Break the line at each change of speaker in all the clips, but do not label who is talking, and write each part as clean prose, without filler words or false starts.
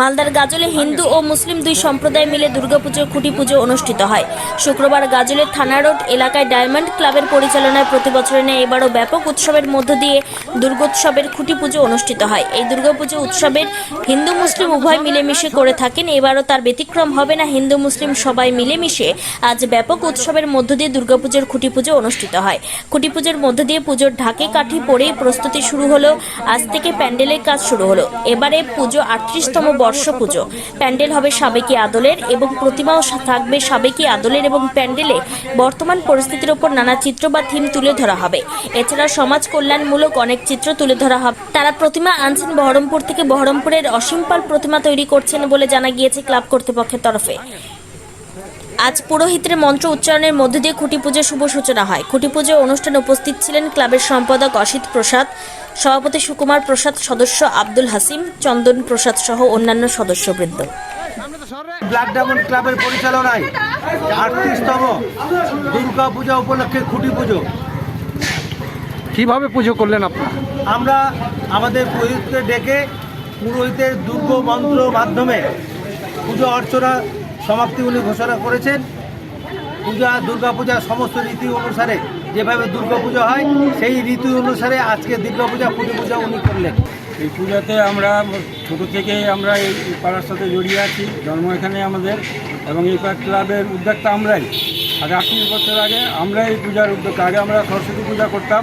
মালদার গাজলে হিন্দু ও মুসলিম দুই সম্প্রদায় মিলে দুর্গাপুজোর খুঁটি পুজো অনুষ্ঠিত হয়। শুক্রবার গাজলের থানা রোড এলাকায় ডায়মন্ড ক্লাবের পরিচালনায় প্রতি বছরের ন্যায় এবারও ব্যাপক উৎসবের মধ্য দিয়ে দুর্গোৎসবের খুঁটি পুজো অনুষ্ঠিত হয়। এই দুর্গাপুজো উৎসবের হিন্দু মুসলিম উভয় মিলেমিশে করে থাকেন। এবারও তার ব্যতিক্রম হবে না। হিন্দু মুসলিম সবাই মিলেমিশে আজ ব্যাপক উৎসবের মধ্য দিয়ে দুর্গাপুজোর খুঁটি পুজো অনুষ্ঠিত হয়। খুঁটি পুজোর মধ্য দিয়ে পুজোর ঢাকে কাঠি পড়েই প্রস্তুতি শুরু হলো। আজ থেকে প্যান্ডেলের কাজ শুরু হলো। এবারে পুজো 38তম বর্ষ পুজো। প্যান্ডেল হবে সাবেকি আদলের এবং প্রতিমাও থাকবে সাবেকি আদলের এবং প্যান্ডেলে বর্তমান পরিস্থিতির উপর নানা চিত্র বা থিম তুলে ধরা হবে। এছাড়া সমাজ কল্যাণমূলক অনেক চিত্র তুলে ধরা হবে। তারা প্রতিমা আনছেন বহরমপুর থেকে। বহরমপুরের অসীমপাল প্রতিমা তৈরি করছেন বলে জানা গিয়েছে ক্লাব কর্তৃপক্ষের তরফে। আজ পুরোহিতের মন্ত্র উচ্চারণের মধ্য দিয়ে খুঁটি পুজোর শুভ সূচনা হয়। খুঁটি পুজো অনুষ্ঠানে উপস্থিত ছিলেন ক্লাবের সম্পাদক অসিত প্রসাদ, সভাপতি সুকুমার প্রসাদ, সদস্য আব্দুল হাসিম, চন্দন প্রসাদ সহ অন্যান্য সদস্যবৃন্দ।
ব্ল্যাক ডায়মন্ড ক্লাবের পরিচালনায় 38তম দুর্গা পূজা উপলক্ষে খুঁটি পুজো।
কিভাবে পুজো করলেন আপনারা?
আমরা আমাদের পুরোহিতকে ডেকে পুরোহিতের দুর্গ মন্ত্র মাধ্যমে পুজো অর্চনা সমাপ্তি উনি ঘোষণা করেছেন। দুর্গা পূজার সমস্ত রীতি অনুসারে যেভাবে দুর্গা পূজা হয় সেই রীতি অনুসারে আজকে দুর্গা পূজা খুঁটি পূজা উনি করলেন।
এই পূজাতে আমরা ছোটো থেকেই আমরা এই পাড়ার সাথে জড়িয়ে আছি, জন্ম এখানে আমাদের, এবং এই ক্লাবের উদ্যোক্তা আমরাই। আগে 38 বছর আগে আমরা এই পূজার উদ্যোক্তা। আগে আমরা সরস্বতী পূজা করতাম,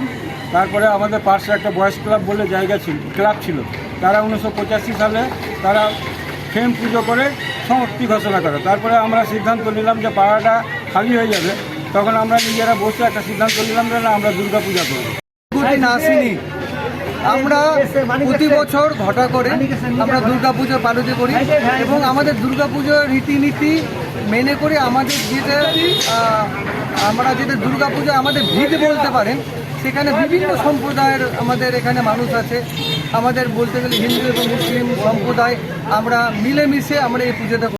তারপরে আমাদের পাশে একটা বয়েজ ক্লাব বলে জায়গা ছিল, ক্লাব ছিল, তারা 1985 সালে তারা ফেম পুজো করে সমাপ্তি ঘোষণা করে। তারপরে আমরা সিদ্ধান্ত নিলাম যে পাড়াটা খালি হয়ে যাবে, তখন আমরা নিজেরা বসে একটা সিদ্ধান্ত নিলাম যে না, আমরা দুর্গা পূজা করব।
আমরা প্রতি বছর ঘটা করে আমরা দুর্গাপুজো পালিত করি এবং আমাদের দুর্গাপুজোর রীতিনীতি মেনে করে আমাদের যেটা দুর্গাপুজো আমাদের ভিত বলতে পারেন, সেখানে বিভিন্ন সম্প্রদায়ের আমাদের এখানে মানুষ আছে। আমাদের বলতে গেলে হিন্দু এবং মুসলিম সম্প্রদায় আমরা মিলেমিশে আমরা এই পুজোটা